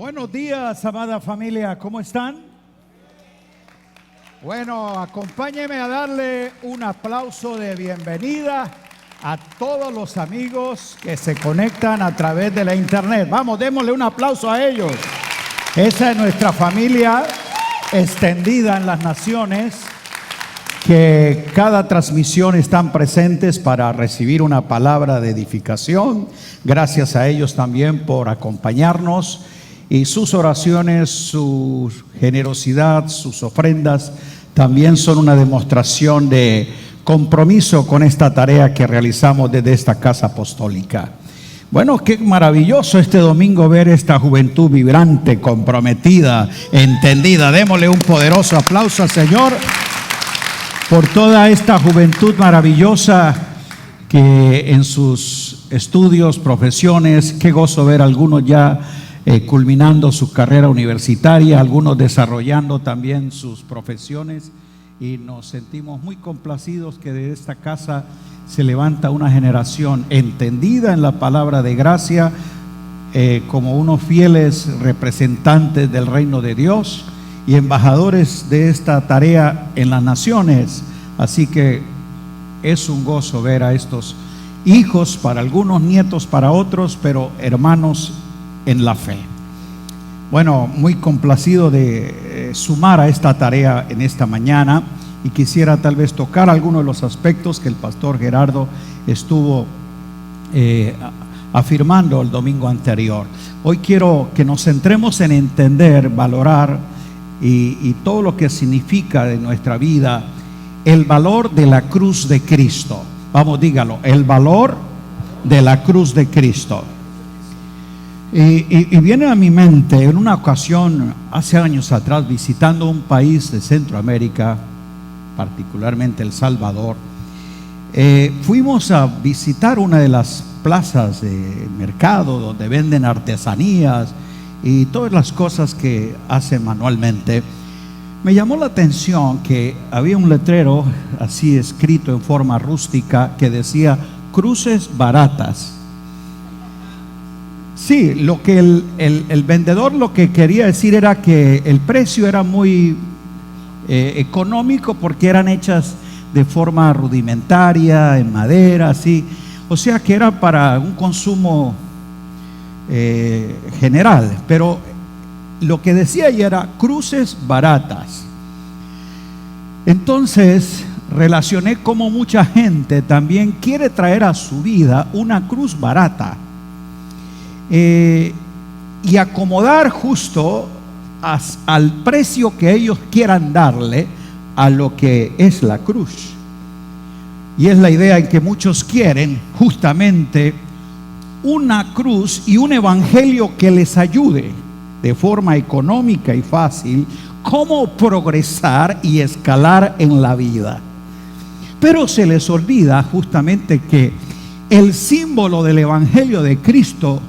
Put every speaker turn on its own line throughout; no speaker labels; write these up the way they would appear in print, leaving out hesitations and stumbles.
Buenos días, amada familia, ¿cómo están? Bueno, acompáñenme a darle un aplauso de bienvenida a todos los amigos que se conectan a través de la internet. Vamos, démosle un aplauso a ellos. Esa es nuestra familia extendida en las naciones, que cada transmisión están presentes para recibir una palabra de edificación. Gracias a ellos también por acompañarnos, y sus oraciones, su generosidad, sus ofrendas también son una demostración de compromiso con esta tarea que realizamos desde esta casa apostólica. Bueno, qué maravilloso este domingo ver esta juventud vibrante, comprometida, entendida. Démosle un poderoso aplauso al Señor por toda esta juventud maravillosa que en sus estudios, profesiones, qué gozo ver algunos ya culminando su carrera universitaria, algunos desarrollando también sus profesiones, y nos sentimos muy complacidos que de esta casa se levanta una generación entendida en la palabra de gracia, como unos fieles representantes del reino de Dios y embajadores de esta tarea en las naciones. Así que es un gozo ver a estos hijos, para algunos nietos, para otros, pero hermanos en la fe. Bueno, muy complacido de sumar a esta tarea en esta mañana, y quisiera tal vez tocar algunos de los aspectos que el pastor Gerardo estuvo afirmando el domingo anterior. Hoy quiero que nos centremos en entender, valorar y todo lo que significa de nuestra vida el valor de la cruz de Cristo. Vamos, dígalo, el valor de la cruz de Cristo. Y viene a mi mente en una ocasión, hace años atrás, visitando un país de Centroamérica, particularmente El Salvador. Fuimos a visitar una de las plazas de mercado donde venden artesanías y todas las cosas que hacen manualmente. Me llamó la atención que había un letrero así escrito en forma rústica que decía cruces baratas. Sí, lo que el vendedor lo que quería decir era que el precio era muy económico, porque eran hechas de forma rudimentaria, en madera, así. O sea que era para un consumo general, pero lo que decía ahí era cruces baratas. Entonces relacioné cómo mucha gente también quiere traer a su vida una cruz barata, y acomodar justo al precio que ellos quieran darle a lo que es la cruz. Y es la idea en que muchos quieren justamente una cruz y un evangelio que les ayude de forma económica y fácil cómo progresar y escalar en la vida. Pero se les olvida justamente que el símbolo del evangelio de Cristo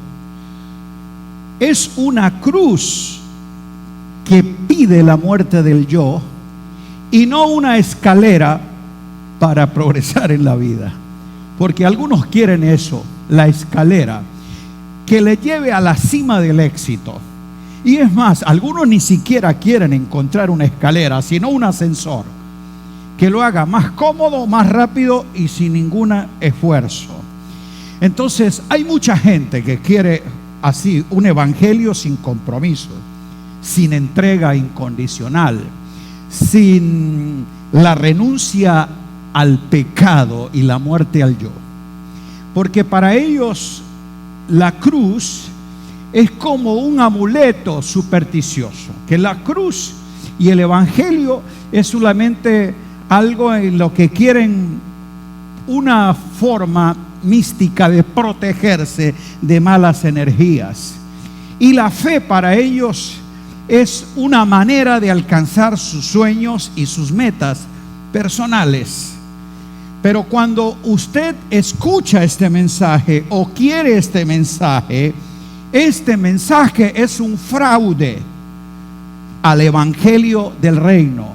es una cruz que pide la muerte del yo, y no una escalera para progresar en la vida. Porque algunos quieren eso, la escalera que le lleve a la cima del éxito. Y es más, algunos ni siquiera quieren encontrar una escalera, sino un ascensor que lo haga más cómodo, más rápido y sin ningún esfuerzo. Entonces hay mucha gente que quiere así un evangelio sin compromiso, sin entrega incondicional, sin la renuncia al pecado y la muerte al yo. Porque para ellos la cruz es como un amuleto supersticioso, que la cruz y el evangelio es solamente algo en lo que quieren una forma mística de protegerse de malas energías. Y la fe para ellos es una manera de alcanzar sus sueños y sus metas personales. Pero cuando usted escucha este mensaje o quiere este mensaje es un fraude al evangelio del reino,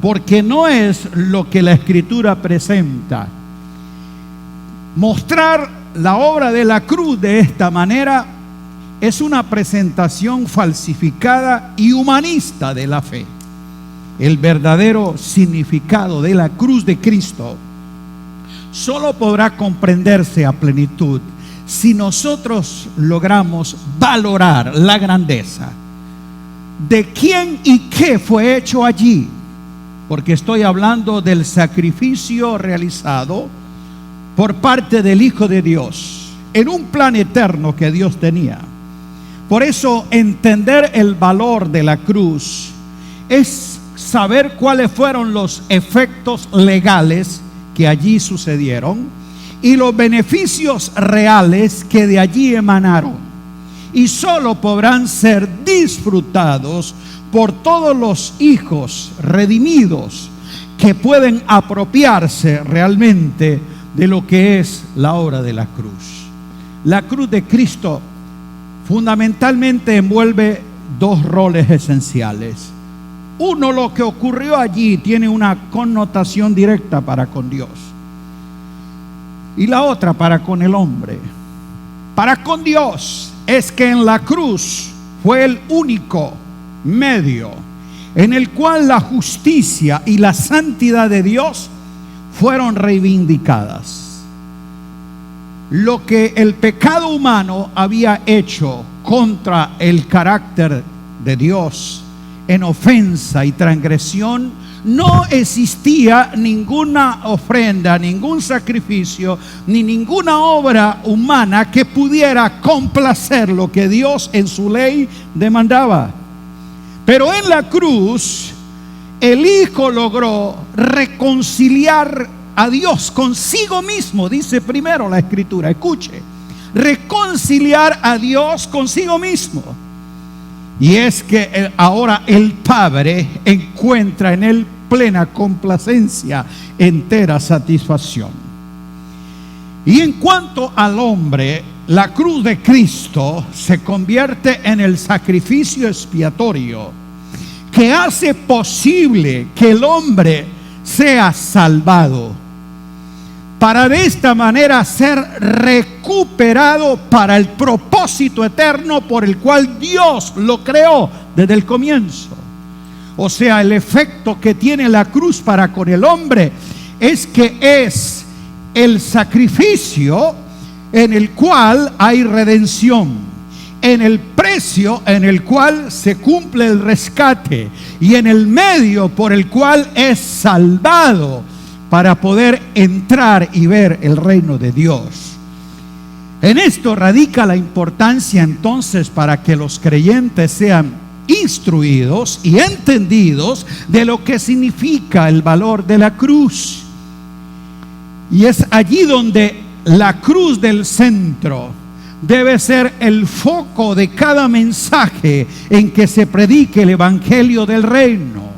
porque no es lo que la escritura presenta. Mostrar la obra de la cruz de esta manera es una presentación falsificada y humanista de la fe. El verdadero significado de la cruz de Cristo solo podrá comprenderse a plenitud si nosotros logramos valorar la grandeza de quién y qué fue hecho allí, porque estoy hablando del sacrificio realizado por parte del Hijo de Dios en un plan eterno que Dios tenía. Por eso, entender el valor de la cruz es saber cuáles fueron los efectos legales que allí sucedieron y los beneficios reales que de allí emanaron, y solo podrán ser disfrutados por todos los hijos redimidos que pueden apropiarse realmente de lo que es la obra de la cruz. La cruz de Cristo fundamentalmente envuelve dos roles esenciales. Uno, lo que ocurrió allí tiene una connotación directa para con Dios, y la otra para con el hombre. Para con Dios es que en la cruz fue el único medio en el cual la justicia y la santidad de Dios fueron reivindicadas. Lo que el pecado humano había hecho contra el carácter de Dios en ofensa y transgresión, no existía ninguna ofrenda, ningún sacrificio, ni ninguna obra humana que pudiera complacer lo que Dios en su ley demandaba. Pero en la cruz, el Hijo logró reconciliar a Dios consigo mismo, dice primero la Escritura, escuche, reconciliar a Dios consigo mismo. Y es que ahora el Padre encuentra en él plena complacencia, entera satisfacción. Y en cuanto al hombre, la cruz de Cristo se convierte en el sacrificio expiatorio que hace posible que el hombre sea salvado, para de esta manera ser recuperado para el propósito eterno por el cual Dios lo creó desde el comienzo. O sea, el efecto que tiene la cruz para con el hombre es que es el sacrificio en el cual hay redención, en el precio en el cual se cumple el rescate, y en el medio por el cual es salvado para poder entrar y ver el reino de Dios. En esto radica la importancia entonces para que los creyentes sean instruidos y entendidos de lo que significa el valor de la cruz. Y es allí donde la cruz del centro debe ser el foco de cada mensaje en que se predique el evangelio del reino.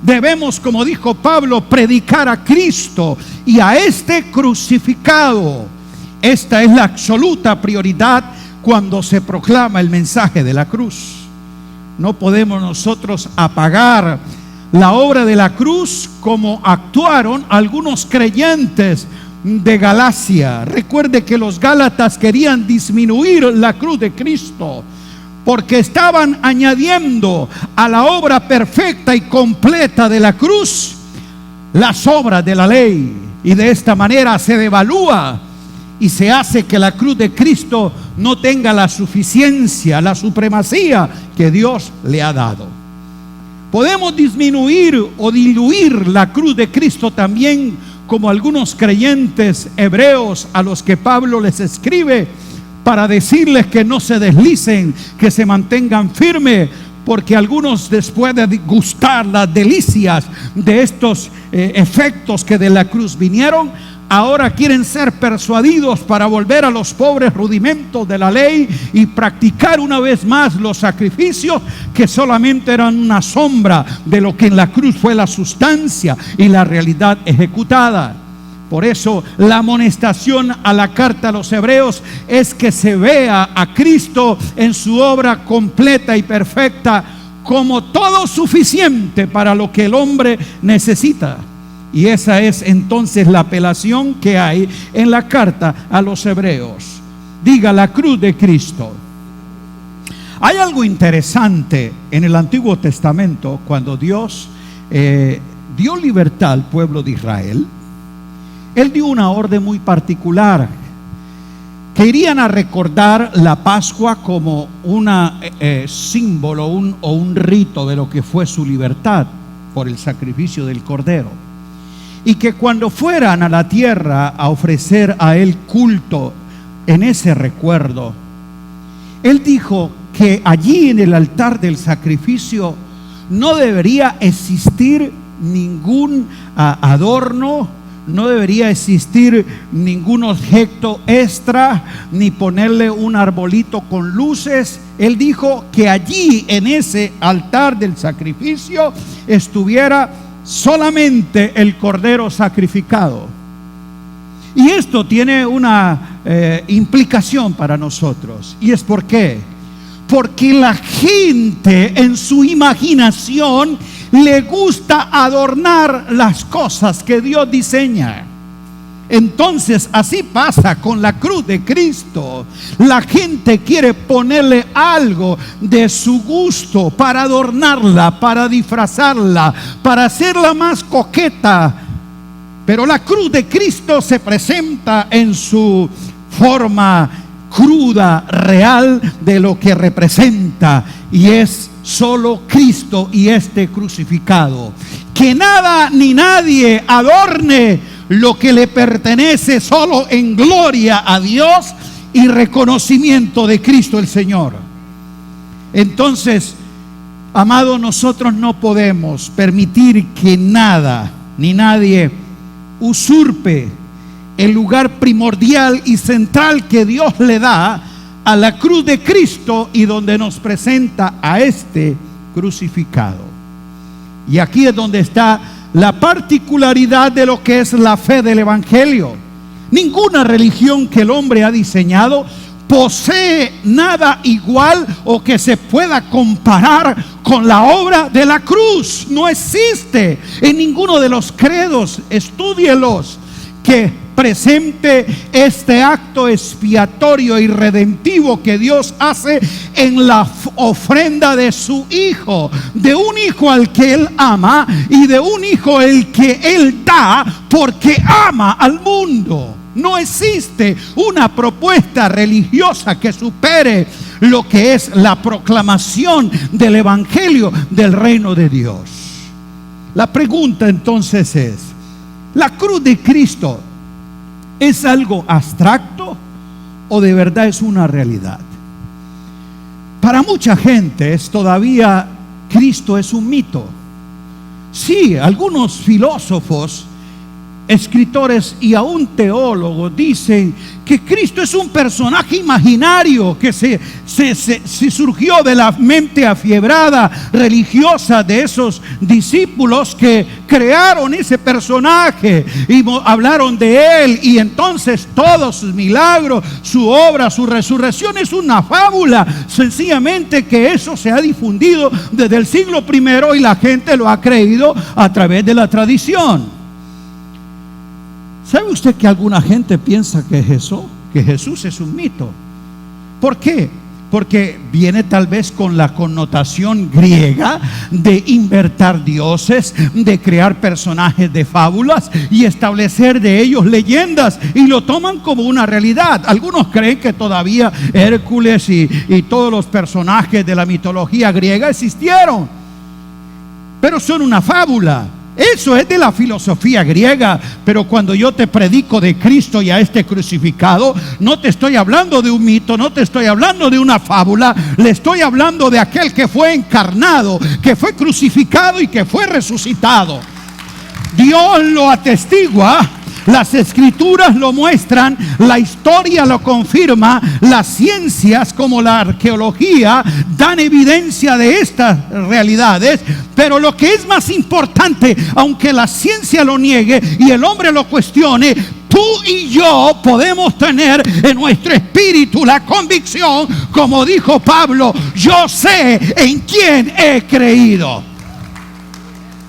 Debemos, como dijo Pablo, predicar a Cristo y a este crucificado. Esta es la absoluta prioridad cuando se proclama el mensaje de la cruz. No podemos nosotros apagar la obra de la cruz como actuaron algunos creyentes de Galacia. Recuerde que los gálatas querían disminuir la cruz de Cristo, porque estaban añadiendo a la obra perfecta y completa de la cruz las obras de la ley, y de esta manera se devalúa y se hace que la cruz de Cristo no tenga la suficiencia, la supremacía que Dios le ha dado. Podemos disminuir o diluir la cruz de Cristo también, como algunos creyentes hebreos a los que Pablo les escribe para decirles que no se deslicen, que se mantengan firmes, porque algunos, después de gustar las delicias de estos efectos que de la cruz vinieron, ahora quieren ser persuadidos para volver a los pobres rudimentos de la ley y practicar una vez más los sacrificios que solamente eran una sombra de lo que en la cruz fue la sustancia y la realidad ejecutada. Por eso la amonestación a la carta a los hebreos es que se vea a Cristo en su obra completa y perfecta como todo suficiente para lo que el hombre necesita. Y esa es entonces la apelación que hay en la carta a los hebreos. Diga: la cruz de Cristo Hay algo interesante en el Antiguo Testamento cuando Dios dio libertad al pueblo de Israel. Él dio una orden muy particular, que irían a recordar la Pascua como un símbolo o un rito de lo que fue su libertad por el sacrificio del Cordero, y que cuando fueran a la tierra a ofrecer a Él culto en ese recuerdo, Él dijo que allí en el altar del sacrificio no debería existir ningún adorno, no debería existir ningún objeto extra, ni ponerle un arbolito con luces. Él dijo que allí en ese altar del sacrificio estuviera solamente el cordero sacrificado. Y esto tiene una implicación para nosotros. ¿Y es por qué? Porque la gente en su imaginación le gusta adornar las cosas que Dios diseña. Entonces así pasa con la cruz de Cristo. La gente quiere ponerle algo de su gusto para adornarla, para disfrazarla, para hacerla más coqueta. Pero la cruz de Cristo se presenta en su forma cruda, real, de lo que representa, y es solo Cristo y este crucificado. Que nada ni nadie adorne lo que le pertenece solo en gloria a Dios y reconocimiento de Cristo el Señor. Entonces, amados, nosotros no podemos permitir que nada ni nadie usurpe el lugar primordial y central que Dios le da a la cruz de Cristo, y donde nos presenta a este crucificado. Y aquí es donde está la particularidad de lo que es la fe del Evangelio. Ninguna religión que el hombre ha diseñado posee nada igual o que se pueda comparar con la obra de la cruz. No existe en ninguno de los credos, estúdielos, que presente este acto expiatorio y redentivo que Dios hace en la ofrenda de su Hijo, de un Hijo al que Él ama y de un Hijo el que Él da porque ama al mundo. No existe una propuesta religiosa que supere lo que es la proclamación del Evangelio del reino de Dios. La pregunta entonces es: ¿la cruz de Cristo es algo abstracto o de verdad es una realidad? Para mucha gente todavía Cristo es un mito. Sí, algunos filósofos, escritores y aún teólogos dicen que Cristo es un personaje imaginario que se surgió de la mente afiebrada religiosa de esos discípulos que crearon ese personaje y hablaron de él, y entonces todos sus milagros, su obra, su resurrección es una fábula. Sencillamente que eso se ha difundido desde el siglo I y la gente lo ha creído a través de la tradición. ¿Sabe usted que alguna gente piensa que Jesús es un mito? ¿Por qué? Porque viene tal vez con la connotación griega de inventar dioses, de crear personajes de fábulas y establecer de ellos leyendas, y lo toman como una realidad. Algunos creen que todavía Hércules y todos los personajes de la mitología griega existieron, pero son una fábula. Eso es de la filosofía griega. Pero cuando yo te predico de Cristo y a este crucificado, no te estoy hablando de un mito, no te estoy hablando de una fábula. Le estoy hablando de aquel que fue encarnado, que fue crucificado y que fue resucitado. Dios lo atestigua, las escrituras lo muestran, la historia lo confirma, las ciencias como la arqueología dan evidencia de estas realidades. Pero lo que es más importante, aunque la ciencia lo niegue y el hombre lo cuestione, tú y yo podemos tener en nuestro espíritu la convicción, como dijo Pablo: yo sé en quién he creído.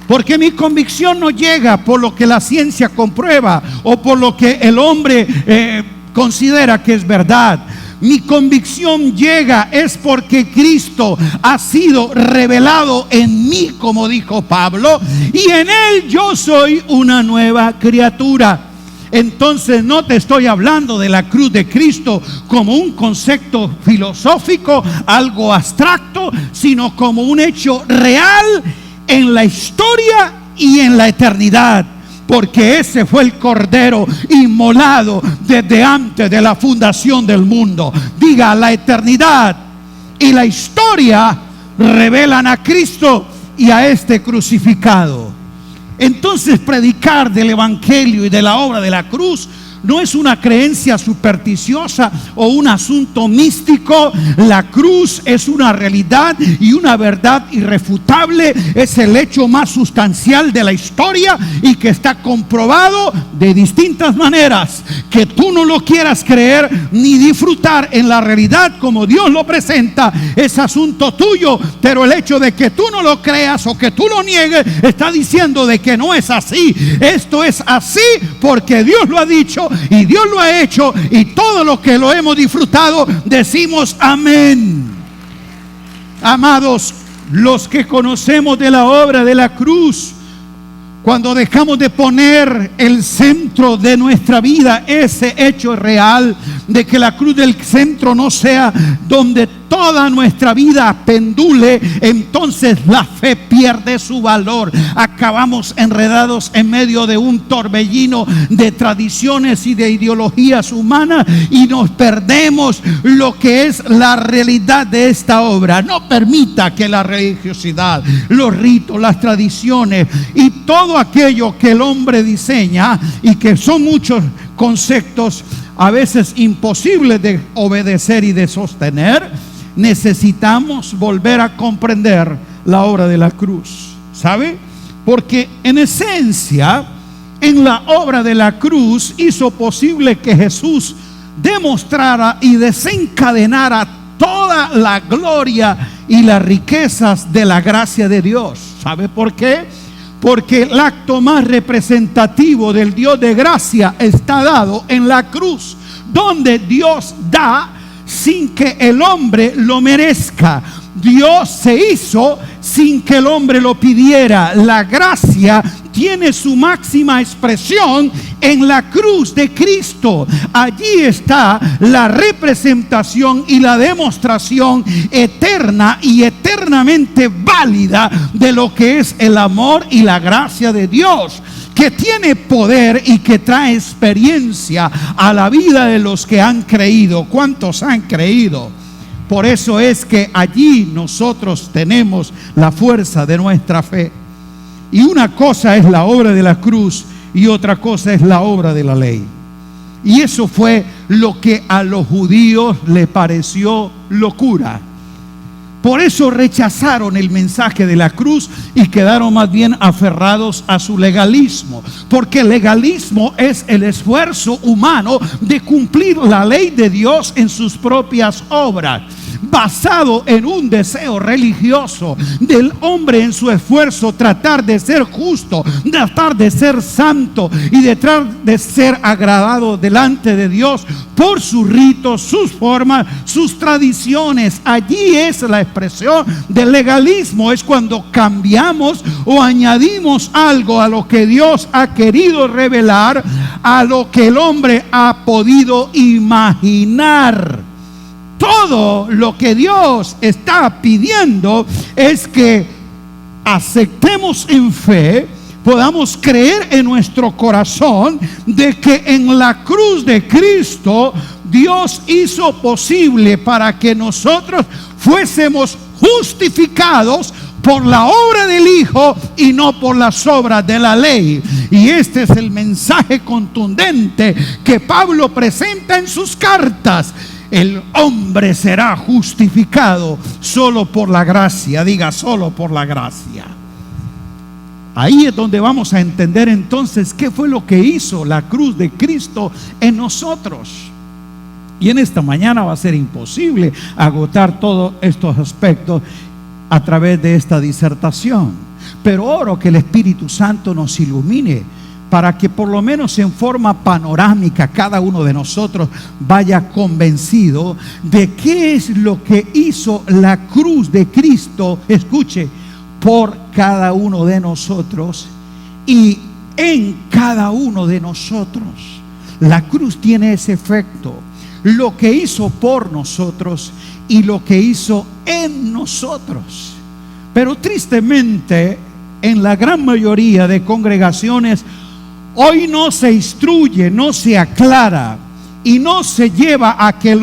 Porque mi convicción no llega por lo que la ciencia comprueba o por lo que el hombre considera que es verdad. Mi convicción llega es porque Cristo ha sido revelado en mí, como dijo Pablo, y en Él yo soy una nueva criatura. Entonces no te estoy hablando de la cruz de Cristo como un concepto filosófico, algo abstracto, sino como un hecho real en la historia y en la eternidad. Porque ese fue el Cordero inmolado desde antes de la fundación del mundo. Diga, la eternidad y la historia revelan a Cristo y a este crucificado. Entonces, predicar del Evangelio y de la obra de la cruz no es una creencia supersticiosa o un asunto místico. La cruz es una realidad y una verdad irrefutable. Es el hecho más sustancial de la historia y que está comprobado de distintas maneras. Que tú no lo quieras creer ni disfrutar en la realidad como Dios lo presenta es asunto tuyo, pero el hecho de que tú no lo creas o que tú lo niegues está diciendo de que no es así. Esto es así porque Dios lo ha dicho y Dios lo ha hecho, y todo lo que lo hemos disfrutado decimos amén. Amados, los que conocemos de la obra de la cruz, cuando dejamos de poner el centro de nuestra vida, ese hecho real de que la cruz del centro no sea donde toda nuestra vida pendule, entonces la fe pierde su valor. Acabamos enredados en medio de un torbellino de tradiciones y de ideologías humanas y nos perdemos lo que es la realidad de esta obra. No permita que la religiosidad, los ritos, las tradiciones y todo aquello que el hombre diseña, y que son muchos conceptos a veces imposibles de obedecer y de sostener, necesitamos volver a comprender la obra de la cruz. ¿Sabe? Porque en esencia, en la obra de la cruz hizo posible que Jesús demostrara y desencadenara toda la gloria y las riquezas de la gracia de Dios. ¿Sabe por qué? Porque el acto más representativo del Dios de gracia está dado en la cruz, donde Dios da sin que el hombre lo merezca. Dios se hizo sin que el hombre lo pidiera. La gracia tiene su máxima expresión en la cruz de Cristo. Allí está la representación y la demostración eterna y eternamente válida de lo que es el amor y la gracia de Dios, que tiene poder y que trae experiencia a la vida de los que han creído. ¿Cuántos han creído? Por eso es que allí nosotros tenemos la fuerza de nuestra fe. Y una cosa es la obra de la cruz y otra cosa es la obra de la ley. Y eso fue lo que a los judíos les pareció locura. Por eso rechazaron el mensaje de la cruz y quedaron más bien aferrados a su legalismo. Porque el legalismo es el esfuerzo humano de cumplir la ley de Dios en sus propias obras, basado en un deseo religioso del hombre en su esfuerzo, tratar de ser justo, tratar de ser santo y tratar de ser agradado delante de Dios por sus ritos, sus formas, sus tradiciones. Allí es la expresión del legalismo, es cuando cambiamos o añadimos algo a lo que Dios ha querido revelar, a lo que el hombre ha podido imaginar. Todo lo que Dios está pidiendo es que aceptemos en fe, podamos creer en nuestro corazón de que en la cruz de Cristo Dios hizo posible para que nosotros fuésemos justificados por la obra del Hijo y no por las obras de la ley. Y este es el mensaje contundente que Pablo presenta en sus cartas. El hombre será justificado solo por la gracia. Diga, solo por la gracia. Ahí es donde vamos a entender entonces qué fue lo que hizo la cruz de Cristo en nosotros. Y en esta mañana va a ser imposible agotar todos estos aspectos a través de esta disertación. Pero oro que el Espíritu Santo nos ilumine para que por lo menos en forma panorámica cada uno de nosotros vaya convencido de qué es lo que hizo la cruz de Cristo, escuche, por cada uno de nosotros y en cada uno de nosotros. La cruz tiene ese efecto, lo que hizo por nosotros y lo que hizo en nosotros. Pero tristemente, en la gran mayoría de congregaciones, hoy no se instruye, no se aclara y no se lleva a que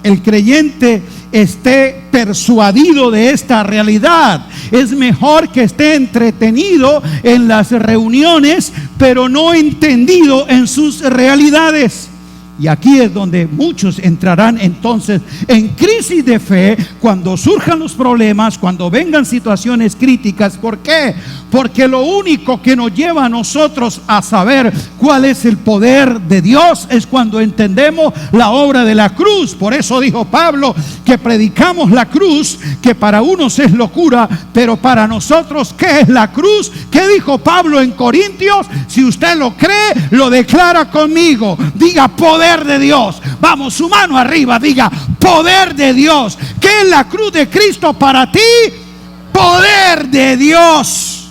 el creyente esté persuadido de esta realidad. Es mejor que esté entretenido en las reuniones, pero no entendido en sus realidades. Y aquí es donde muchos entrarán entonces en crisis de fe cuando surjan los problemas, cuando vengan situaciones críticas. ¿Por qué? Porque lo único que nos lleva a nosotros a saber cuál es el poder de Dios es cuando entendemos la obra de la cruz. Por eso dijo Pablo que predicamos la cruz, que para unos es locura, pero para nosotros, ¿qué es la cruz? ¿Qué dijo Pablo en Corintios? Si usted lo cree, lo declara conmigo. Diga: poder de Dios. Vamos, su mano arriba, diga: poder de Dios. ¿Qué es la cruz de Cristo para ti? Poder de Dios.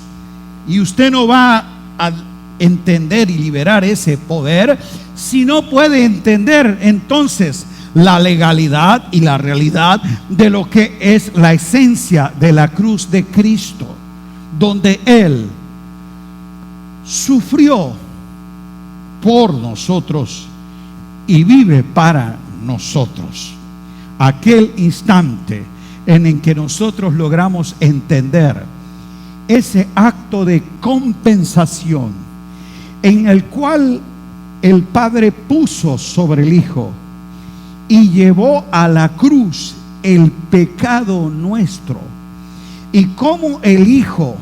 Y usted no va a entender y liberar ese poder si no puede entender entonces la legalidad y la realidad de lo que es la esencia de la cruz de Cristo, donde Él sufrió por nosotros y vive para nosotros. Aquel instante en el que nosotros logramos entender ese acto de compensación en el cual el Padre puso sobre el Hijo y llevó a la cruz el pecado nuestro, y cómo el Hijo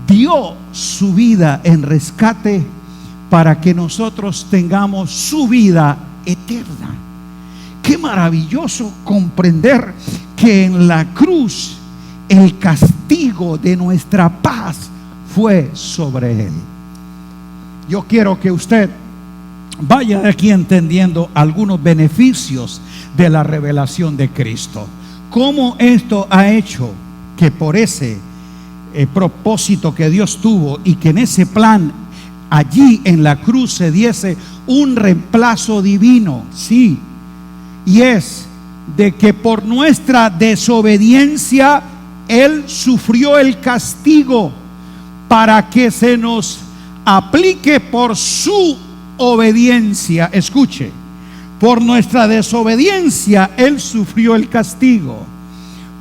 dio su vida en rescate para que nosotros tengamos su vida eterna. Qué maravilloso comprender que en la cruz el castigo de nuestra paz fue sobre Él. Yo quiero que usted vaya de aquí entendiendo algunos beneficios de la revelación de Cristo. Cómo esto ha hecho que por ese propósito que Dios tuvo, y que en ese plan allí en la cruz se diese un reemplazo divino, sí, y es de que por nuestra desobediencia Él sufrió el castigo para que se nos aplique por su obediencia. Escuche, por nuestra desobediencia Él sufrió el castigo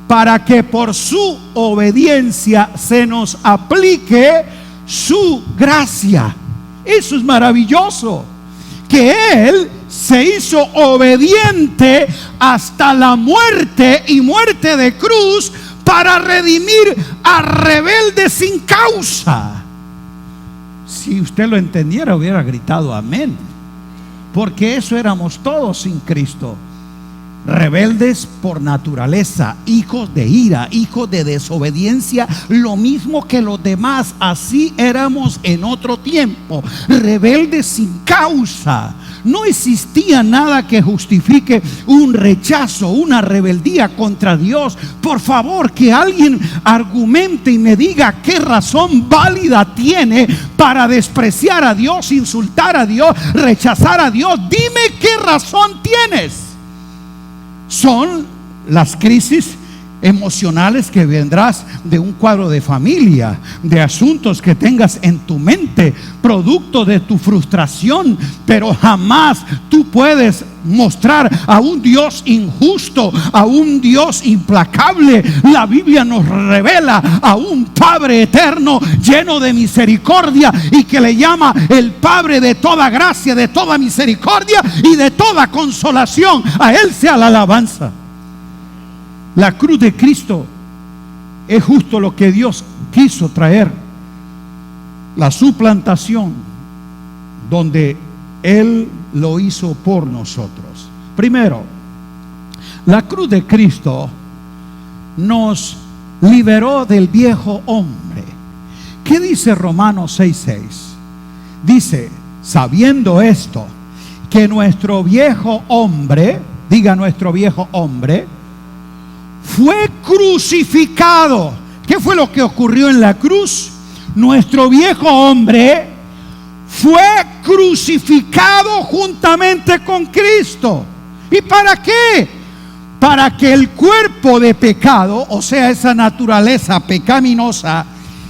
para que por su obediencia se nos aplique su gracia. Eso es maravilloso, que Él se hizo obediente hasta la muerte, y muerte de cruz, para redimir a rebeldes sin causa. Si usted lo entendiera, hubiera gritado amén, porque eso éramos todos sin Cristo. Rebeldes por naturaleza, hijos de ira, hijos de desobediencia, lo mismo que los demás. Así éramos en otro tiempo, rebeldes sin causa. No existía nada que justifique un rechazo, una rebeldía contra Dios. Por favor, que alguien argumente y me diga qué razón válida tiene para despreciar a Dios, insultar a Dios, rechazar a Dios. Dime qué razón tienes. Son las crisis emocionales que vendrás de un cuadro de familia, de asuntos que tengas en tu mente, producto de tu frustración. Pero jamás tú puedes mostrar a un Dios injusto, a un Dios implacable. La Biblia nos revela a un Padre eterno, lleno de misericordia, y que le llama el Padre de toda gracia, de toda misericordia y de toda consolación. A Él sea la alabanza. La cruz de Cristo es justo lo que Dios quiso traer, la suplantación, donde Él lo hizo por nosotros. Primero, la cruz de Cristo nos liberó del viejo hombre. ¿Qué dice Romanos 6:6? Dice, sabiendo esto, que nuestro viejo hombre, diga nuestro viejo hombre, fue crucificado. ¿Qué fue lo que ocurrió en la cruz? Nuestro viejo hombre fue crucificado juntamente con Cristo. ¿Y para qué? Para que el cuerpo de pecado, o sea, esa naturaleza pecaminosa,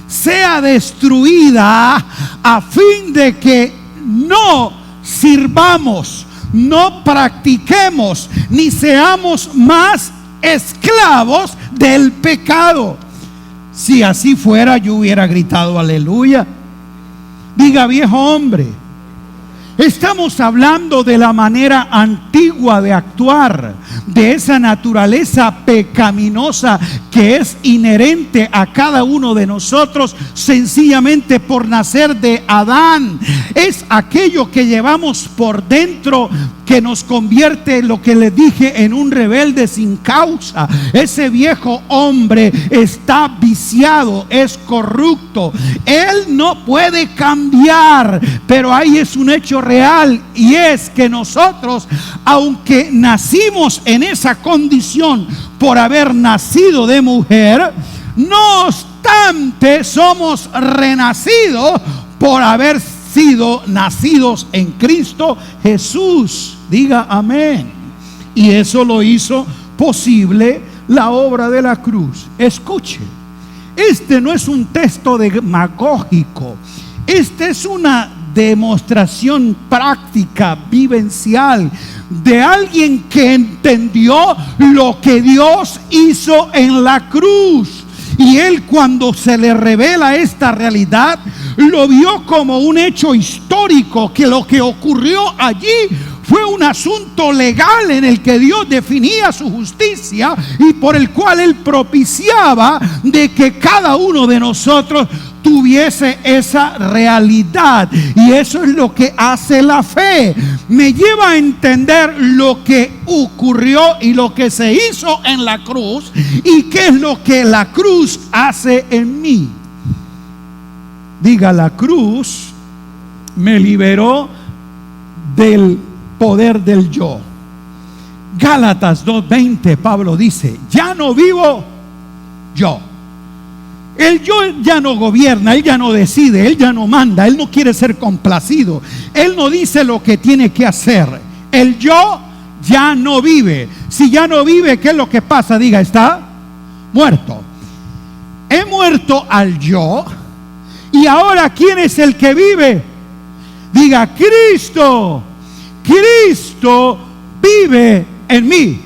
sea destruida, a fin de que no sirvamos, no practiquemos, ni seamos más esclavos del pecado. Si así fuera, yo hubiera gritado aleluya. Diga viejo hombre. Estamos hablando de la manera antigua de actuar, de esa naturaleza pecaminosa que es inherente a cada uno de nosotros sencillamente por nacer de Adán. Es aquello que llevamos por dentro que nos convierte, lo que les dije, en un rebelde sin causa. Ese viejo hombre está viciado, es corrupto. Él no puede cambiar, pero ahí es un hecho real, y es que nosotros, aunque nacimos en esa condición por haber nacido de mujer, no obstante somos renacidos por haber sido nacidos en Cristo Jesús. Diga amén. Y eso lo hizo posible la obra de la cruz. Escuche, este no es un texto demagógico, este es una demostración práctica, vivencial, de alguien que entendió lo que Dios hizo en la cruz. Y él, cuando se le revela esta realidad, lo vio como un hecho histórico, que lo que ocurrió allí fue un asunto legal en el que Dios definía su justicia y por el cual Él propiciaba de que cada uno de nosotros tuviese esa realidad. Y eso es lo que hace la fe. Me lleva a entender lo que ocurrió y lo que se hizo en la cruz y qué es lo que la cruz hace en mí. Diga, la cruz me liberó del poder del yo. Gálatas 2:20, Pablo dice, ya no vivo yo. El yo ya no gobierna, él ya no decide, él ya no manda, él no quiere ser complacido, él no dice lo que tiene que hacer. El yo ya no vive. Si ya no vive, ¿qué es lo que pasa? Diga, está muerto. He muerto al yo. Y ahora, ¿quién es el que vive? Diga, Cristo. Cristo vive en mí.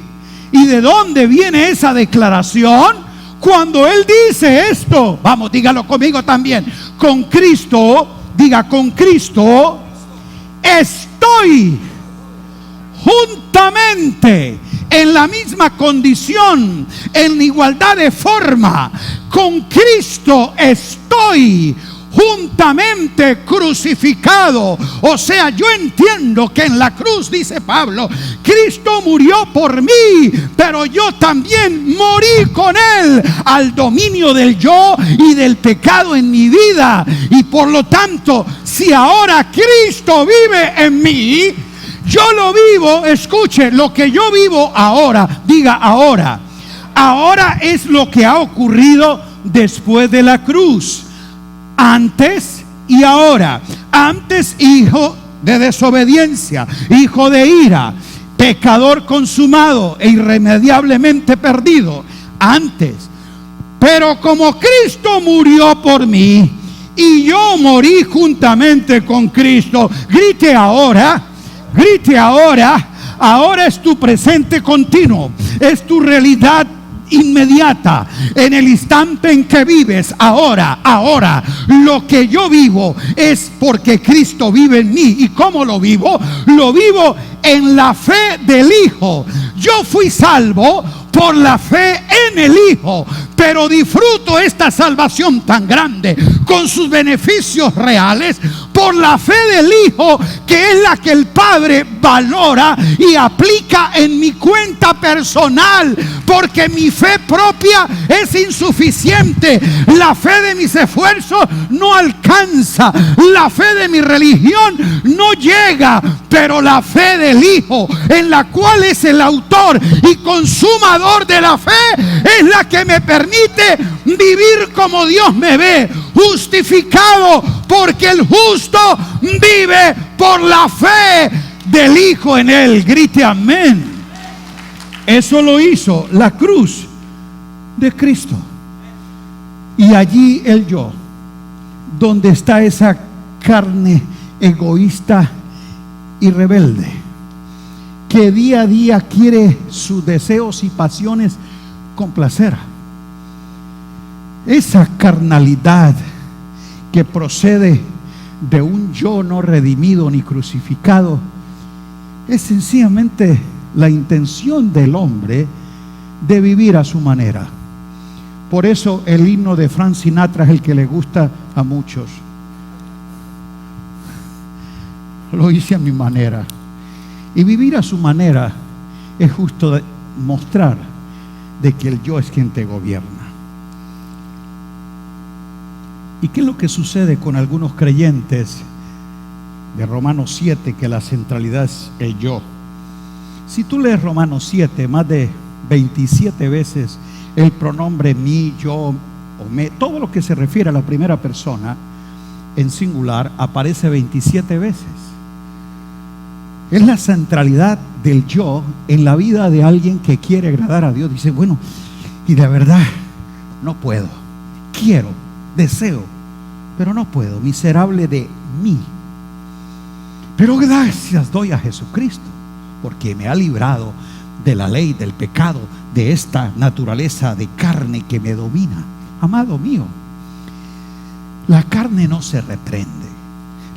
¿Y de dónde viene esa declaración? Cuando Él dice esto, vamos, dígalo conmigo también. Con Cristo, diga, con Cristo estoy juntamente en la misma condición, en igualdad de forma. Con Cristo estoy juntamente crucificado. O sea, yo entiendo que en la cruz, dice Pablo, Cristo murió por mí, pero yo también morí con Él al dominio del yo y del pecado en mi vida. Y por lo tanto, si ahora Cristo vive en mí, yo lo vivo. Escuche, lo que yo vivo ahora, diga ahora. Ahora es lo que ha ocurrido después de la cruz. Antes y ahora. Antes, hijo de desobediencia, hijo de ira, pecador consumado e irremediablemente perdido. Antes. Pero como Cristo murió por mí y yo morí juntamente con Cristo, grite ahora, grite ahora. Ahora es tu presente continuo, es tu realidad inmediata, en el instante en que vives. Ahora lo que yo vivo es porque Cristo vive en mí. ¿Y cómo lo vivo? Lo vivo en la fe del Hijo. Yo fui salvo por la fe en el Hijo, pero disfruto esta salvación tan grande con sus beneficios reales, por la fe del Hijo, que es la que el Padre valora y aplica en mi cuenta personal, porque mi fe propia es insuficiente. La fe de mis esfuerzos no alcanza, la fe de mi religión no llega, pero la fe del Hijo, en la cual es el autor y consumador de la fe, es la que me permite vivir como Dios me ve, justificado, porque el justo vive por la fe del Hijo en él. Grite amén. Eso lo hizo la cruz de Cristo. Y allí el yo, donde está esa carne egoísta y rebelde, que día a día quiere sus deseos y pasiones complacer. Esa carnalidad que procede de un yo no redimido ni crucificado es sencillamente la intención del hombre de vivir a su manera. Por eso el himno de Frank Sinatra es el que le gusta a muchos. Lo hice a mi manera. Y vivir a su manera es justo mostrar de que el yo es quien te gobierna. ¿Y qué es lo que sucede con algunos creyentes de Romanos 7? Que la centralidad es el yo. Si tú lees Romanos 7, más de 27 veces el pronombre mí, yo o me, todo lo que se refiere a la primera persona en singular aparece 27 veces. Es la centralidad del yo en la vida de alguien que quiere agradar a Dios. Dice, bueno, y de verdad no puedo, quiero, deseo, pero no puedo, miserable de mí. Pero gracias doy a Jesucristo, porque me ha librado de la ley, del pecado, de esta naturaleza de carne que me domina. Amado mío, la carne no se reprende,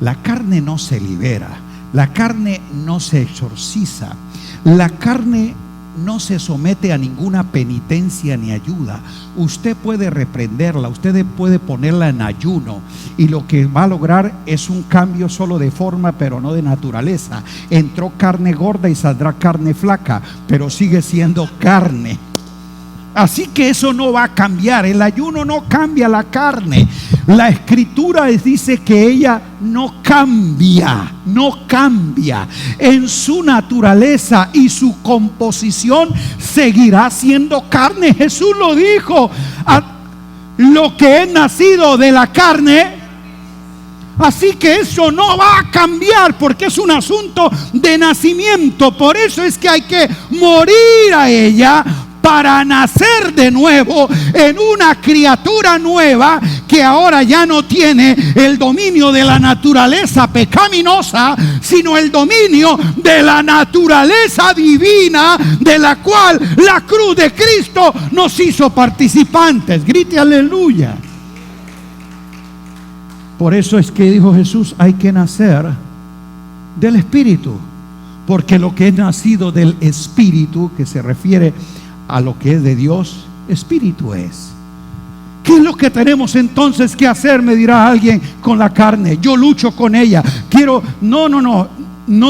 la carne no se libera, la carne no se exorciza, la carne no se somete a ninguna penitencia ni ayuda. Usted puede reprenderla, usted puede ponerla en ayuno, y lo que va a lograr es un cambio solo de forma, pero no de naturaleza. Entró carne gorda y saldrá carne flaca, pero sigue siendo carne. Así que eso no va a cambiar. El ayuno no cambia la carne. La escritura dice que ella no cambia, no cambia. En su naturaleza y su composición seguirá siendo carne. Jesús lo dijo: lo que es nacido de la carne. Así que eso no va a cambiar, porque es un asunto de nacimiento. Por eso es que hay que morir a ella para nacer de nuevo en una criatura nueva que ahora ya no tiene el dominio de la naturaleza pecaminosa, sino el dominio de la naturaleza divina, de la cual la cruz de Cristo nos hizo participantes. Grite aleluya. Por eso es que dijo Jesús: hay que nacer del Espíritu, porque lo que es nacido del Espíritu, que se refiere a lo que es de Dios, Espíritu es. ¿Qué es lo que tenemos entonces que hacer? Me dirá alguien, con la carne. Yo lucho con ella, quiero, no,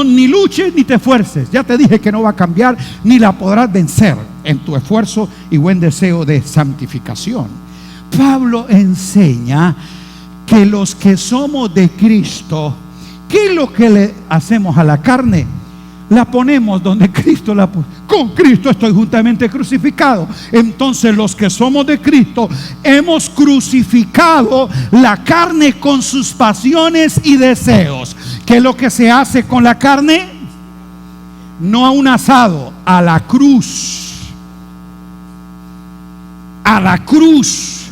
ni luches ni te esfuerces. Ya te dije que no va a cambiar, ni la podrás vencer en tu esfuerzo y buen deseo de santificación. Pablo enseña que los que somos de Cristo, ¿qué es lo que le hacemos a la carne? La ponemos donde Cristo la puso. Con Cristo estoy juntamente crucificado. Entonces los que somos de Cristo hemos crucificado la carne con sus pasiones y deseos. ¿Qué es lo que se hace con la carne? No a un asado, a la cruz. A la cruz,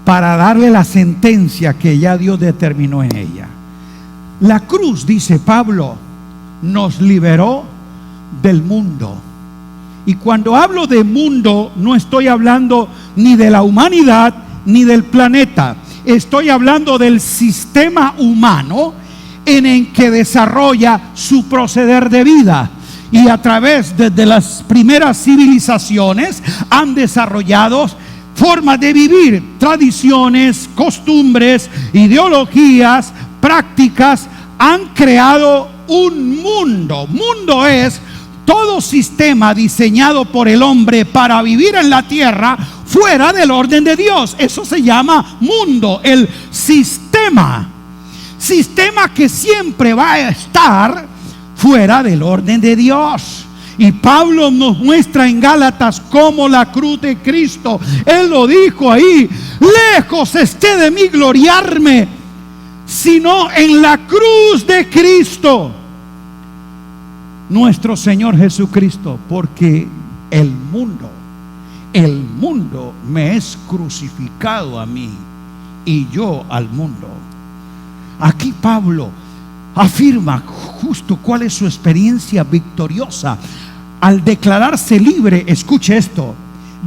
para darle la sentencia que ya Dios determinó en ella. La cruz, dice Pablo, nos liberó del mundo. Y cuando hablo de mundo, no estoy hablando ni de la humanidad ni del planeta. Estoy hablando del sistema humano en el que desarrolla su proceder de vida. Y a través de las primeras civilizaciones han desarrollado formas de vivir, tradiciones, costumbres, ideologías, prácticas, han creado un mundo. Mundo es todo sistema diseñado por el hombre para vivir en la tierra fuera del orden de Dios. Eso se llama mundo, el sistema. Sistema que siempre va a estar fuera del orden de Dios. Y Pablo nos muestra en Gálatas cómo la cruz de Cristo, él lo dijo ahí: lejos esté de mí gloriarme, sino en la cruz de Cristo, nuestro Señor Jesucristo, porque el mundo me es crucificado a mí y yo al mundo. Aquí Pablo afirma justo cuál es su experiencia victoriosa al declararse libre, escuche esto,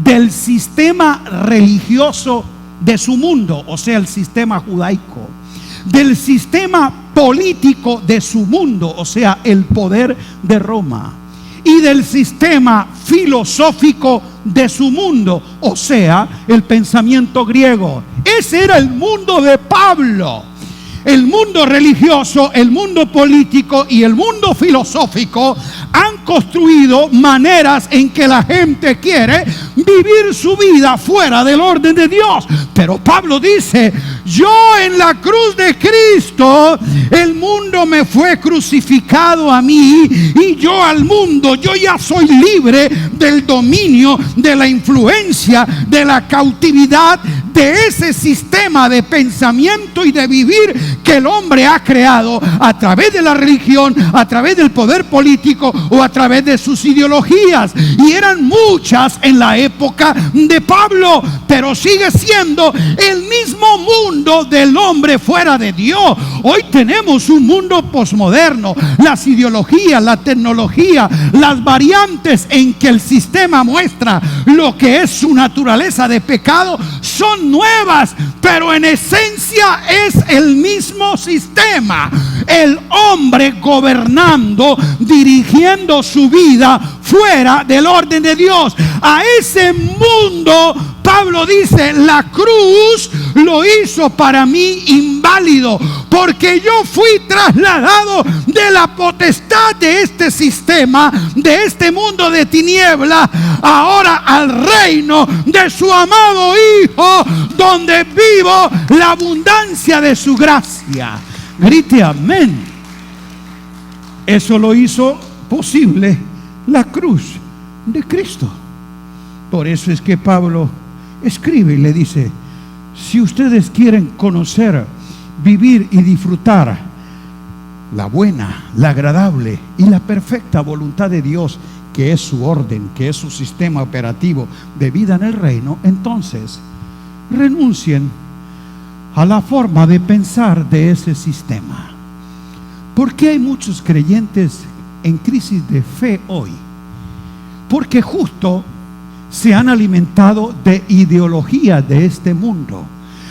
del sistema religioso de su mundo, o sea, el sistema judaico, del sistema político de su mundo, o sea, el poder de Roma, y del sistema filosófico de su mundo, o sea, el pensamiento griego. Ese era el mundo de Pablo. El mundo religioso, el mundo político y el mundo filosófico han construido maneras en que la gente quiere vivir su vida fuera del orden de Dios. Pero Pablo dice: yo en la cruz de Cristo, el mundo me fue crucificado a mí y yo al mundo. Yo ya soy libre del dominio, de la influencia, de la cautividad, de ese sistema de pensamiento y de vivir que el hombre ha creado a través de la religión, a través del poder político o a través de sus ideologías. Y eran muchas en la época de Pablo, pero sigue siendo el mismo mundo del hombre fuera de Dios. Hoy tenemos un mundo posmoderno. Las ideologías, la tecnología, las variantes en que el sistema muestra lo que es su naturaleza de pecado son nuevas, pero en esencia es el mismo sistema. El hombre gobernando, dirigiendo su vida fuera del orden de Dios. A ese mundo Pablo dice: la cruz lo hizo para mí inválido, porque yo fui trasladado de la potestad de este sistema, de este mundo de tiniebla, ahora al reino de su amado Hijo, donde vivo la abundancia de su gracia. Grite amén. Eso lo hizo posible la cruz de Cristo. Por eso es que Pablo escribe y le dice: si ustedes quieren conocer, vivir y disfrutar la buena, la agradable y la perfecta voluntad de Dios, que es su orden, que es su sistema operativo de vida en el reino, entonces renuncien a la forma de pensar de ese sistema. ¿Por qué hay muchos creyentes en crisis de fe hoy? Porque justo se han alimentado de ideología de este mundo.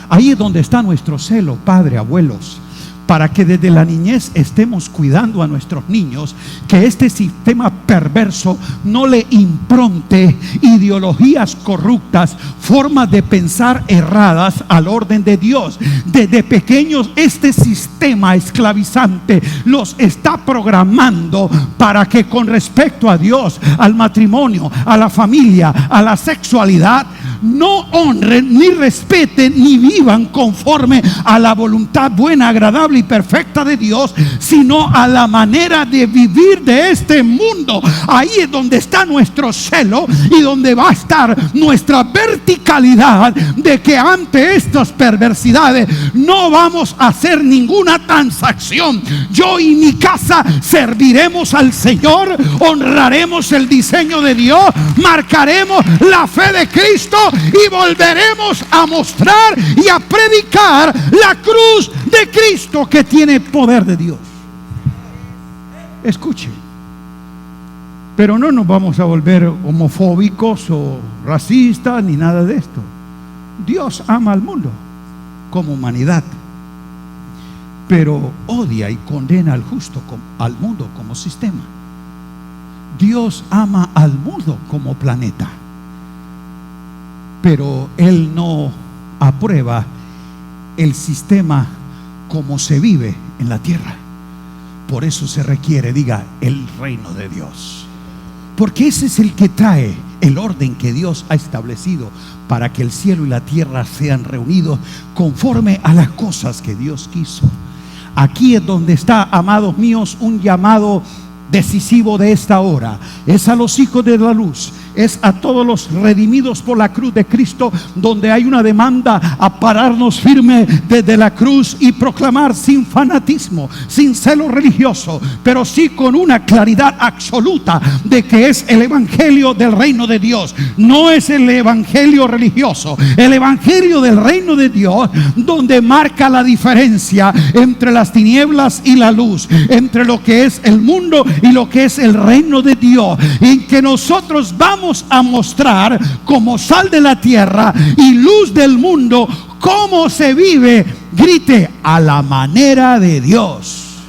Ahí es donde está nuestro celo, padre, abuelos, para que desde la niñez estemos cuidando a nuestros niños, que este sistema perverso no le impronte ideologías corruptas, formas de pensar erradas al orden de Dios. Desde pequeños este sistema esclavizante los está programando para que con respecto a Dios, al matrimonio, a la familia, a la sexualidad, no honren, ni respeten, ni vivan conforme a la voluntad buena, agradable y perfecta de Dios, sino a la manera de vivir de este mundo. Ahí es donde está nuestro celo y donde va a estar nuestra verticalidad, de que ante estas perversidades no vamos a hacer ninguna transacción. Yo y mi casa serviremos al Señor, honraremos el diseño de Dios, marcaremos la fe de Cristo y volveremos a mostrar y a predicar la cruz de Cristo, que tiene poder de Dios. Escuche, pero no nos vamos a volver homofóbicos o racistas ni nada de esto. Dios ama al mundo como humanidad, pero odia y condena al mundo como sistema. Dios ama al mundo como planeta. pero Él no aprueba el sistema como se vive en la tierra. Por eso se requiere, diga, el reino de Dios, porque ese es el que trae el orden que Dios ha establecido para que el cielo y la tierra sean reunidos conforme a las cosas que Dios quiso. Aquí es donde está, amados míos, un llamado decisivo de esta hora. Es a los hijos de la luz, es a todos los redimidos por la cruz de Cristo, donde hay una demanda a pararnos firme desde la cruz y proclamar sin fanatismo, sin celo religioso, pero sí con una claridad absoluta de que es el evangelio del reino de Dios. No es el evangelio religioso, el evangelio del reino de Dios, donde marca la diferencia entre las tinieblas y la luz, entre lo que es el mundo y lo que es el reino de Dios, en que nosotros vamos a mostrar como sal de la tierra y luz del mundo cómo se vive, grite, a la manera de Dios.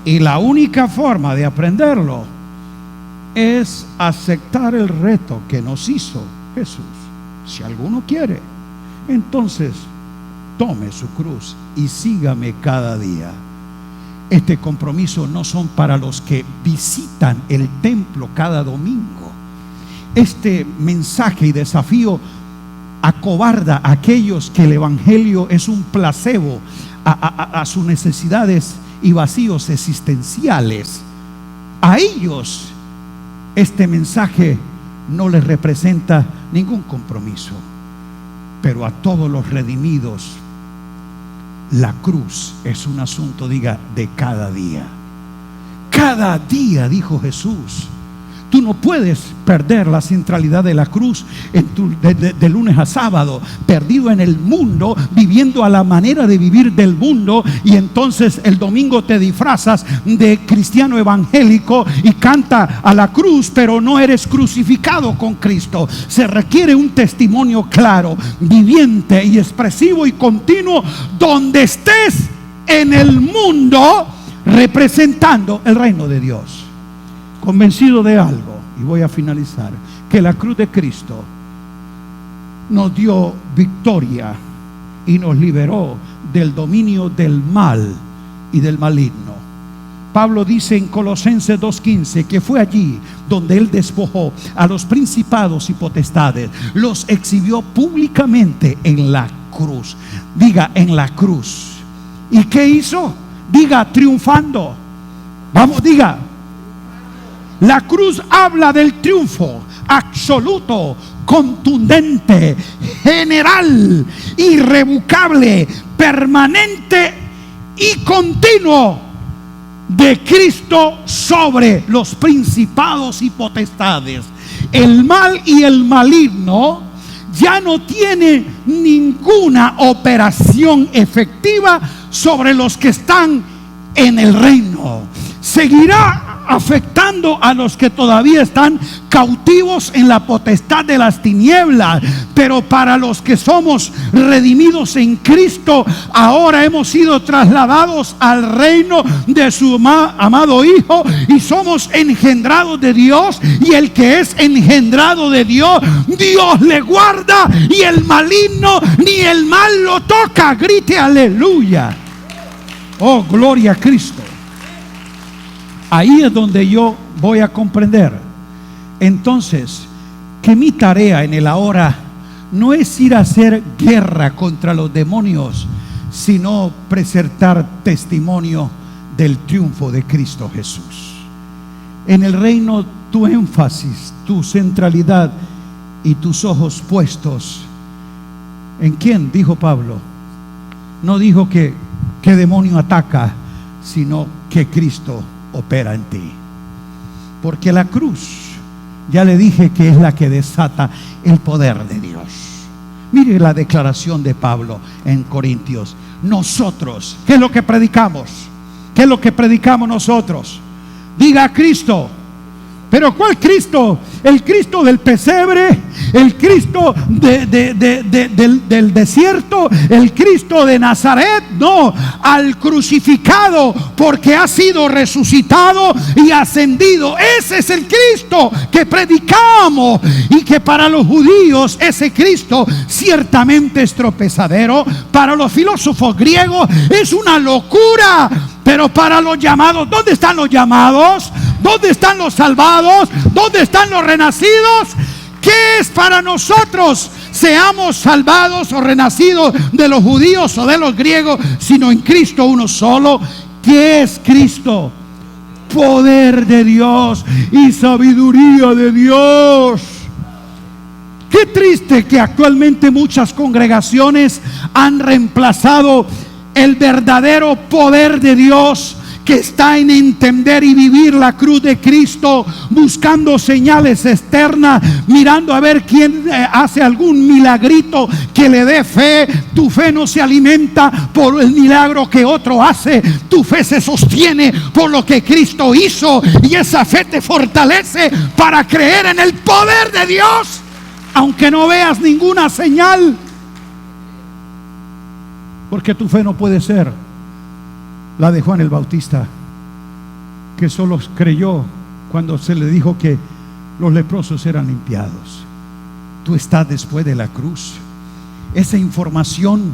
Y la única forma de aprenderlo es aceptar el reto que nos hizo Jesús. Si alguno quiere, entonces tome su cruz y sígame cada día. Este compromiso no son para los que visitan el templo cada domingo. Este mensaje y desafío acobarda a aquellos que el evangelio es un placebo a sus necesidades y vacíos existenciales. A ellos este mensaje no les representa ningún compromiso, pero a todos los redimidos la cruz es un asunto, diga, de cada día. Cada día, dijo Jesús. Tú no puedes perder la centralidad de la cruz de lunes a sábado, perdido en el mundo, viviendo a la manera de vivir del mundo, y entonces el domingo te disfrazas de cristiano evangélico y canta a la cruz, pero no eres crucificado con Cristo. Se requiere un testimonio claro, viviente y expresivo y continuo, donde estés en el mundo representando el reino de Dios. Convencido de algo, y voy a finalizar, que la cruz de Cristo nos dio victoria y nos liberó del dominio del mal y del maligno. Pablo dice en Colosenses 2:15 que fue allí donde él despojó a los principados y potestades, los exhibió públicamente en la cruz. Diga, en la cruz. ¿Y qué hizo? Diga, triunfando. Vamos, diga. La cruz habla del triunfo absoluto, contundente, general, irrevocable, permanente y continuo de Cristo sobre los principados y potestades. El mal y el maligno ya no tiene ninguna operación efectiva sobre los que están en el reino. Seguirá afectando a los que todavía están cautivos en la potestad de las tinieblas, pero para los que somos redimidos en Cristo, ahora hemos sido trasladados al reino de su amado Hijo y somos engendrados de Dios, y el que es engendrado de Dios, Dios le guarda y el maligno ni el mal lo toca. Grite aleluya. Oh, gloria a Cristo. Ahí es donde yo voy a comprender entonces que mi tarea en el ahora no es ir a hacer guerra contra los demonios, sino presentar testimonio del triunfo de Cristo Jesús. En el reino, tu énfasis, tu centralidad y tus ojos puestos ¿en quién? Dijo Pablo. No dijo que demonio ataca, sino que Cristo opera en ti. Porque la cruz, ya le dije que es la que desata el poder de Dios. Mire la declaración de Pablo en Corintios. Nosotros, ¿qué es lo que predicamos? ¿Qué es lo que predicamos nosotros? Diga a Cristo Pero ¿cuál Cristo? El Cristo del pesebre, el Cristo del desierto, el Cristo de Nazaret. No, al crucificado, porque ha sido resucitado y ascendido. Ese es el Cristo que predicamos, y que para los judíos ese Cristo ciertamente es tropezadero, para los filósofos griegos es una locura, pero para los llamados, ¿dónde están los llamados? ¿Dónde están los salvados? ¿Dónde están los renacidos? ¿Qué es para nosotros, seamos salvados o renacidos de los judíos o de los griegos, sino en Cristo uno solo? ¿Qué es Cristo? Poder de Dios y sabiduría de Dios. Qué triste que actualmente muchas congregaciones han reemplazado el verdadero poder de Dios, que está en entender y vivir la cruz de Cristo, buscando señales externas, mirando a ver quién hace algún milagrito que le dé fe. Tu fe no se alimenta por el milagro que otro hace, tu fe se sostiene por lo que Cristo hizo, y esa fe te fortalece para creer en el poder de Dios, aunque no veas ninguna señal, porque tu fe no puede ser la de Juan el Bautista, que solo creyó cuando se le dijo que los leprosos eran limpiados. Tú estás después de la cruz. Esa información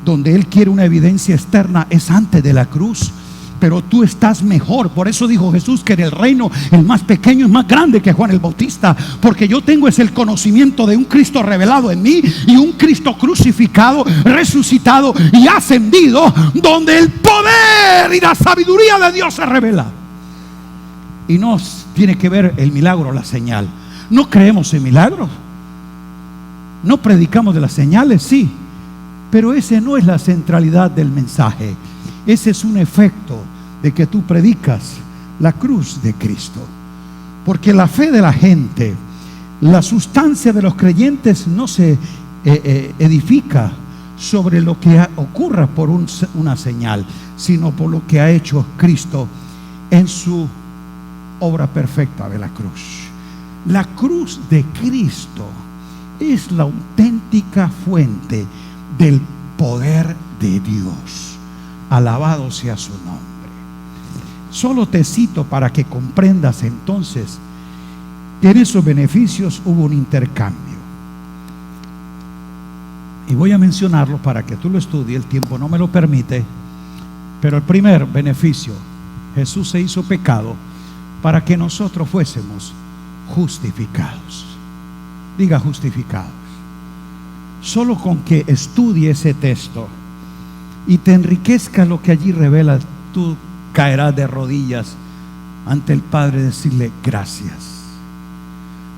donde Él quiere una evidencia externa es antes de la cruz, pero tú estás mejor. Por eso dijo Jesús que en el reino el más pequeño es más grande que Juan el Bautista, porque yo tengo el conocimiento de un Cristo revelado en mí, y un Cristo crucificado, resucitado y ascendido, donde el poder y la sabiduría de Dios se revela. Y no tiene que ver el milagro, la señal. No creemos en milagros, no predicamos de las señales, sí, pero ese no es la centralidad del mensaje. Ese es un efecto de que tú predicas la cruz de Cristo. Porque la fe de la gente, la sustancia de los creyentes, no se edifica sobre lo que ocurra por una señal, sino por lo que ha hecho Cristo en su obra perfecta de la cruz. La cruz de Cristo es la auténtica fuente del poder de Dios. Alabado sea su nombre. Solo te cito para que comprendas entonces que en esos beneficios hubo un intercambio. Y voy a mencionarlo para que tú lo estudies, el tiempo no me lo permite. Pero el primer beneficio, Jesús se hizo pecado para que nosotros fuésemos justificados. Diga justificados. Solo con que estudie ese texto y te enriquezca lo que allí revela, tú caerás de rodillas ante el Padre, decirle: gracias,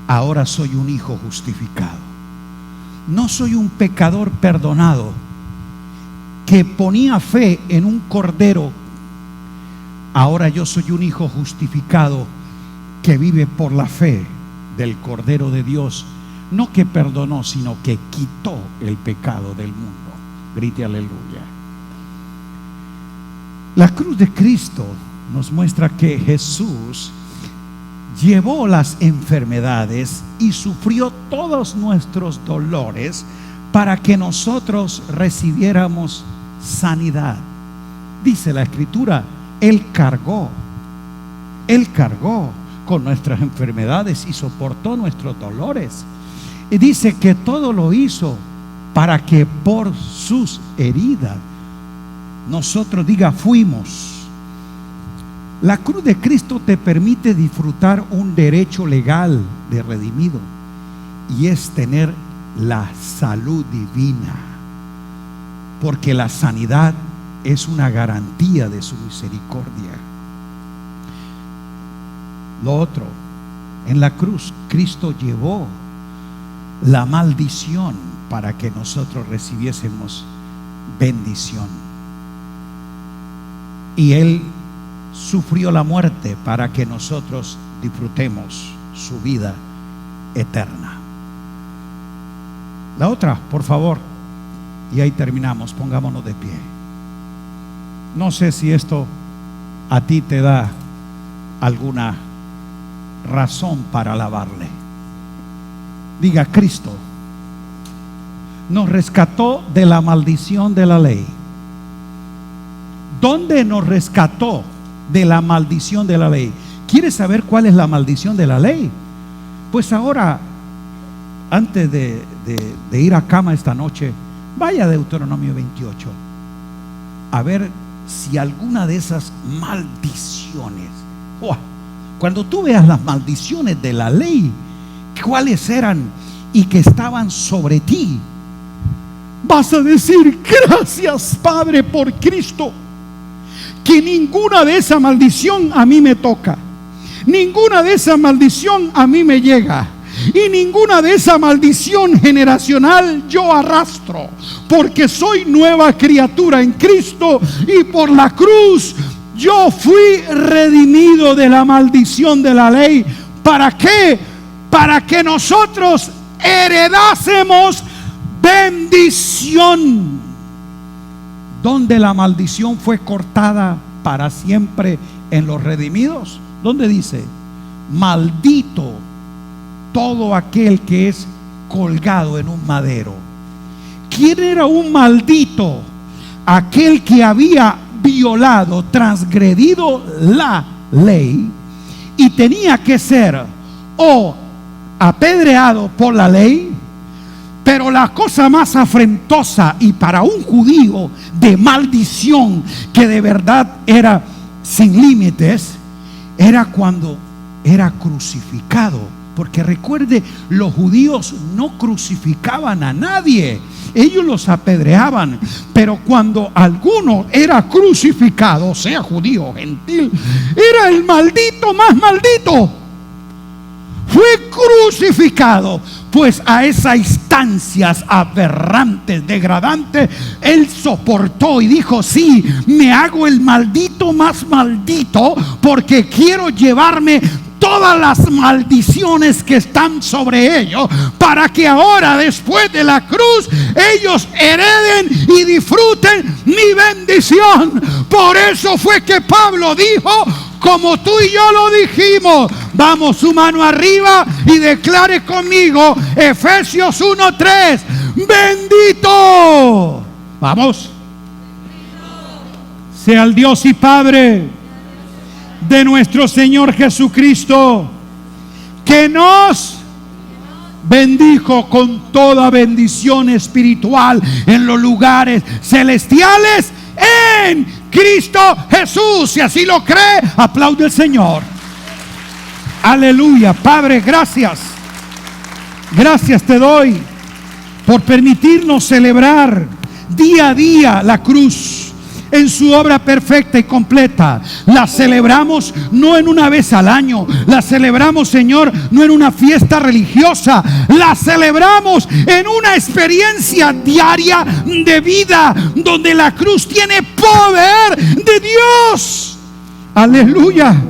ahora soy un hijo justificado. No soy un pecador perdonado que ponía fe en un cordero. Ahora yo soy un hijo justificado que vive por la fe del Cordero de Dios, no que perdonó, sino que quitó el pecado del mundo. Grite aleluya. La cruz de Cristo nos muestra que Jesús llevó las enfermedades y sufrió todos nuestros dolores para que nosotros recibiéramos sanidad. Dice la Escritura, Él cargó con nuestras enfermedades y soportó nuestros dolores. Y dice que todo lo hizo para que por sus heridas nosotros, diga, fuimos. La cruz de Cristo te permite disfrutar un derecho legal de redimido, y es tener la salud divina, porque la sanidad es una garantía de su misericordia. Lo otro, en la cruz Cristo llevó la maldición para que nosotros recibiésemos bendición, y Él sufrió la muerte para que nosotros disfrutemos su vida eterna. La otra, por favor, y ahí terminamos. Pongámonos de pie. No sé si esto a ti te da alguna razón para alabarle. Diga: Cristo nos rescató de la maldición de la ley. ¿Dónde nos rescató de la maldición de la ley? ¿Quieres saber cuál es la maldición de la ley? Pues ahora, antes de ir a cama esta noche, vaya a Deuteronomio 28 a ver si alguna de esas maldiciones, cuando tú veas las maldiciones de la ley, cuáles eran y que estaban sobre ti, vas a decir: gracias, Padre, por Cristo, que ninguna de esa maldición a mí me toca, ninguna de esa maldición a mí me llega, y ninguna de esa maldición generacional yo arrastro, porque soy nueva criatura en Cristo, y por la cruz yo fui redimido de la maldición de la ley. ¿Para qué? Para que nosotros heredásemos bendición. ¿Dónde la maldición fue cortada para siempre en los redimidos? ¿Dónde dice? Maldito todo aquel que es colgado en un madero. ¿Quién era un maldito? Aquel que había violado, transgredido la ley y tenía que ser o apedreado por la ley. Pero la cosa más afrentosa y para un judío de maldición, que de verdad era sin límites, era cuando era crucificado. Porque recuerde, los judíos no crucificaban a nadie, ellos los apedreaban. Pero cuando alguno era crucificado, sea judío o gentil, era el maldito más maldito. Fue crucificado, pues a esas instancias aberrantes, degradantes, él soportó y dijo: sí, me hago el maldito más maldito, porque quiero llevarme todas las maldiciones que están sobre ellos, para que ahora, después de la cruz, ellos hereden y disfruten mi bendición. Por eso fue que Pablo dijo, como tú y yo lo dijimos: vamos, su mano arriba y declare conmigo Efesios 1:3: bendito, vamos, sea el Dios y Padre de nuestro Señor Jesucristo, que nos bendijo con toda bendición espiritual en los lugares celestiales en Cristo Jesús. Si así lo cree, aplaude al Señor. Aleluya. Padre, gracias. Gracias te doy por permitirnos celebrar día a día la cruz en su obra perfecta y completa. La celebramos no en una vez al año, la celebramos, Señor, no en una fiesta religiosa, la celebramos en una experiencia diaria de vida, donde la cruz tiene poder de Dios. Aleluya.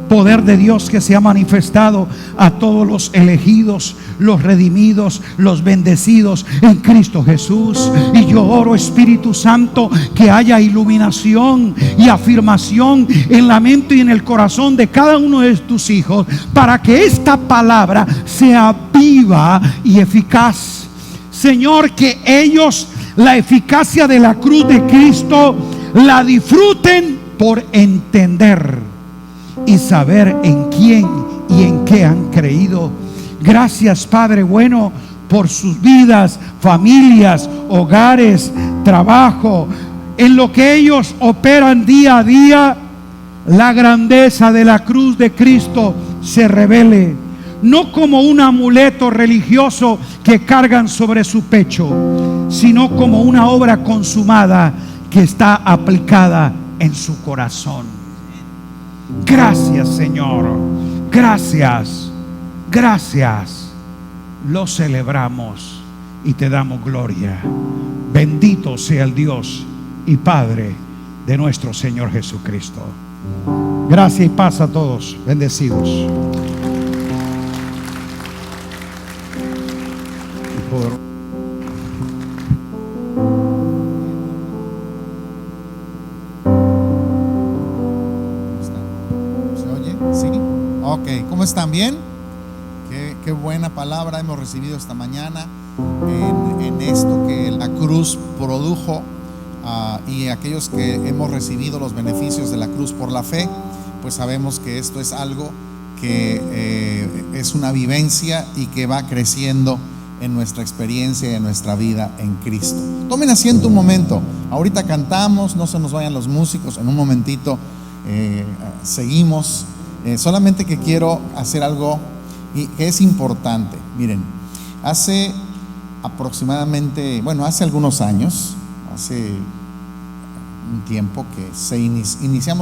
Poder de Dios que se ha manifestado a todos los elegidos, los redimidos, los bendecidos en Cristo Jesús. Y yo oro, Espíritu Santo, que haya iluminación y afirmación en la mente y en el corazón de cada uno de tus hijos, para que esta palabra sea viva y eficaz. Señor, que ellos la eficacia de la cruz de Cristo la disfruten por entender y saber en quién y en qué han creído. Gracias, Padre bueno, por sus vidas, familias, hogares, trabajo, en lo que ellos operan día a día. La grandeza de la cruz de Cristo se revele, no como un amuleto religioso que cargan sobre su pecho, sino como una obra consumada que está aplicada en su corazón. Gracias, Señor. Gracias. Gracias. Lo celebramos y te damos gloria. Bendito sea el Dios y Padre de nuestro Señor Jesucristo. Gracias y paz a todos. Bendecidos.
Ok, ¿cómo están? ¿Bien? Qué buena palabra hemos recibido esta mañana en esto que la cruz produjo, y aquellos que hemos recibido los beneficios de la cruz por la fe, pues sabemos que esto es algo que es una vivencia y que va creciendo en nuestra experiencia y en nuestra vida en Cristo. Tomen asiento un momento. Ahorita cantamos, no se nos vayan los músicos, en un momentito seguimos. Solamente que quiero hacer algo y que es importante. Miren, hace aproximadamente, bueno, hace algunos años, hace un tiempo que iniciamos